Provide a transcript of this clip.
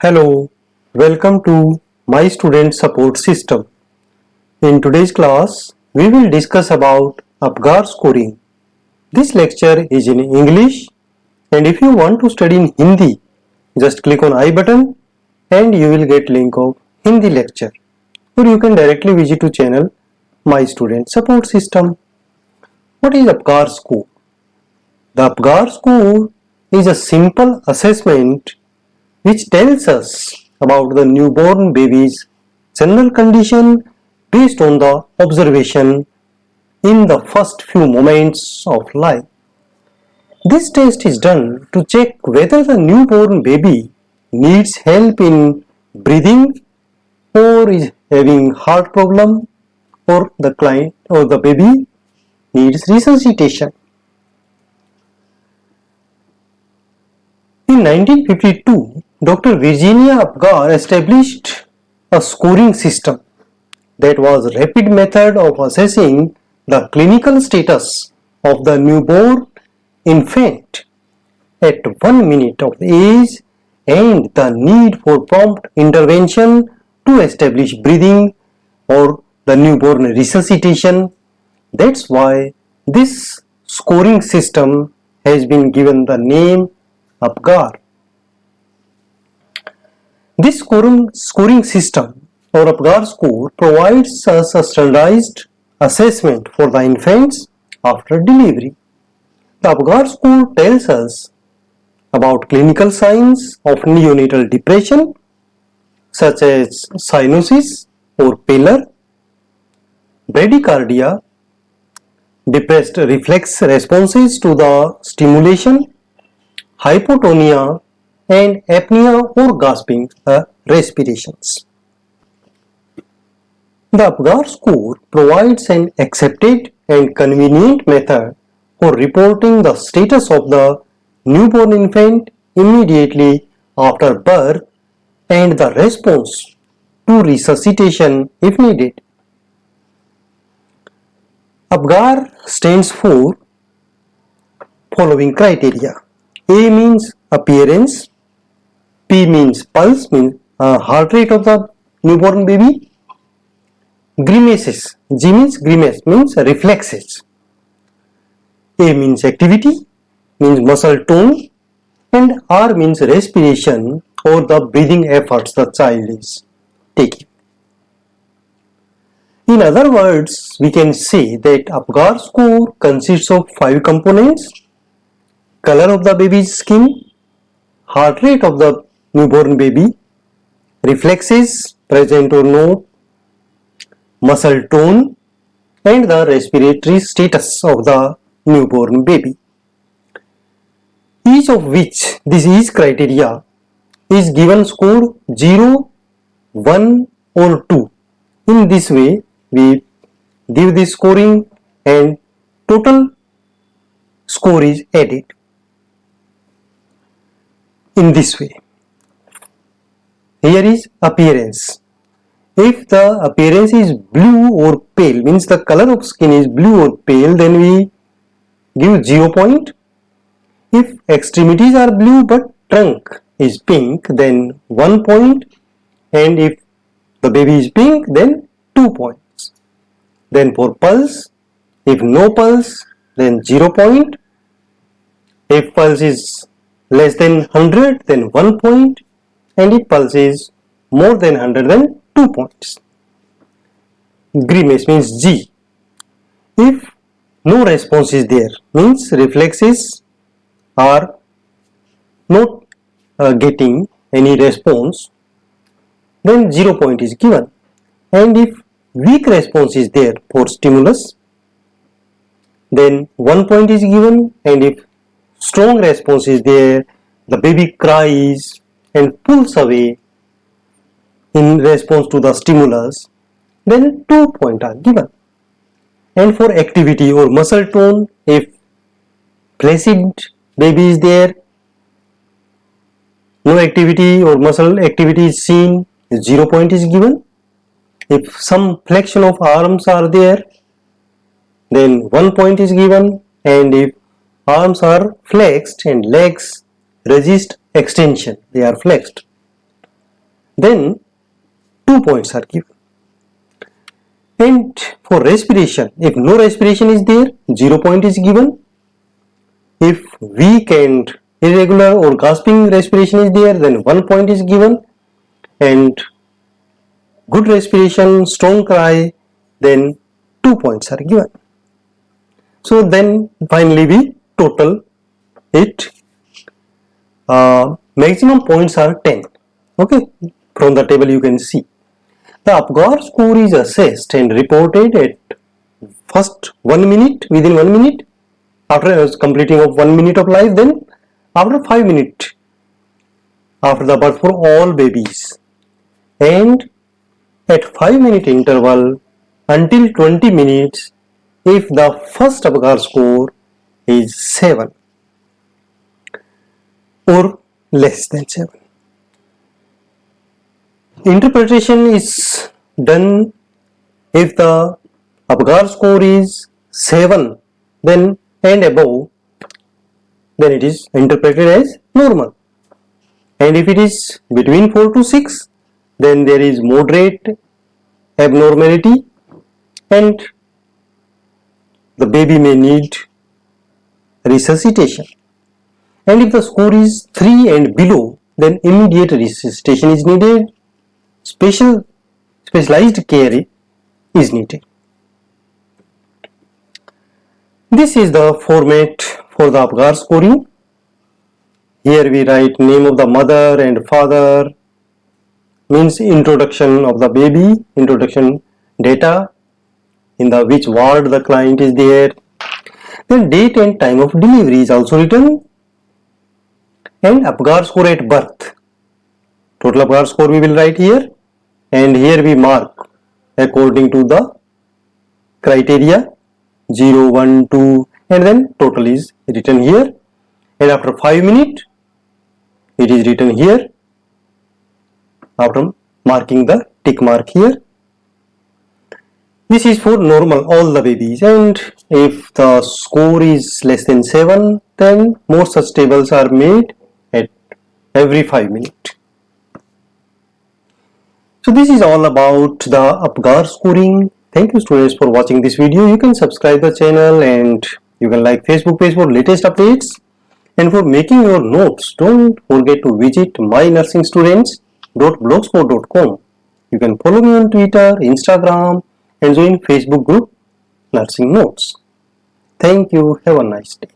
Hello, welcome to my student support system. In today's class, we will discuss about Apgar scoring. This lecture is in English, and if you want to study in Hindi, just click on I button and you will get link of Hindi lecture. Or you can directly visit to channel My Student Support System. What is Apgar score? The Apgar score is a simple assessment which tells us about the newborn baby's general condition based on the observation in the first few moments of life. This test is done to check whether the newborn baby needs help in breathing or is having heart problem or the client or the baby needs resuscitation. In 1952, Dr. Virginia Apgar established a scoring system that was a rapid method of assessing the clinical status of the newborn infant at 1 minute of age and the need for prompt intervention to establish breathing or the newborn resuscitation. That's why this scoring system has been given the name Apgar. This scoring system or Apgar score provides us a standardized assessment for the infants after delivery. The Apgar score tells us about clinical signs of neonatal depression such as cyanosis or pallor, bradycardia, depressed reflex responses to the stimulation, hypotonia and apnea or gasping respirations. The Apgar score provides an accepted and convenient method for reporting the status of the newborn infant immediately after birth and the response to resuscitation if needed. Apgar stands for following criteria. A means appearance, P means pulse, means heart rate of the newborn baby, grimaces, G means grimace, means reflexes, A means activity, means muscle tone, and R means respiration or the breathing efforts the child is taking. In other words, we can say that Apgar score consists of 5 components: color of the baby's skin, heart rate of the newborn baby, reflexes present or no, muscle tone, and the respiratory status of the newborn baby. Each of which these criteria is given score 0, 1 or 2. In this way, we give the scoring and total score is added. In this way, here is appearance. If the appearance is blue or pale, means the color of skin is blue or pale, then we give 0 point. If extremities are blue but trunk is pink, then 1 point, and if the baby is pink, then 2 points. Then for pulse, if no pulse, then 0 point. If pulse is less than 100, then 1 point, and if pulse is more than 100, then 2 points. Grimace means G. If no response is there, means reflexes are not getting any response, then 0 point is given. And if weak response is there for stimulus, then 1 point is given, and if strong response is there, the baby cries and pulls away in response to the stimulus, then 2 points are given. And for activity or muscle tone, if flaccid baby is there, no activity or muscle activity is seen, 0 point is given. If some flexion of arms are there, then 1 point is given, and if arms are flexed and legs resist extension, they are flexed, then 2 points are given. And for respiration, if no respiration is there, 0 point is given. If weak and irregular or gasping respiration is there, then 1 point is given. And good respiration, strong cry, then 2 points are given. So then finally we total it. Maximum points are 10. Okay, from the table you can see. The APGAR score is assessed and reported at first 1 minute, within 1 minute, after completing of 1 minute of life, then after 5 minutes after the birth for all babies, and at 5-minute interval until 20 minutes if the first APGAR score is 7 or less than 7. Interpretation is done if the APGAR score is 7 then and above, then it is interpreted as normal, and if it is between 4 to 6, then there is moderate abnormality and the baby may need resuscitation. And if the score is 3 and below, then immediate resuscitation is needed. Specialized care is needed. This is the format for the APGAR scoring. Here we write name of the mother and father, means introduction of the baby, introduction data, in the which ward the client is there. Then date and time of delivery is also written, and APGAR score at birth. Total APGAR score we will write here, and here we mark according to the criteria 0, 1, 2, and then total is written here, and after 5 minutes it is written here after marking the tick mark here. This is for normal all the babies, and if the score is less than 7, then more such tables are made at every 5 minutes. So this is all about the APGAR scoring. Thank you students for watching this video. You can subscribe the channel and you can like Facebook page for latest updates. And for making your notes, don't forget to visit mynursingstudents.blogspot.com. You can follow me on Twitter, Instagram, and join Facebook group Nursing Notes. Thank you. Have a nice day.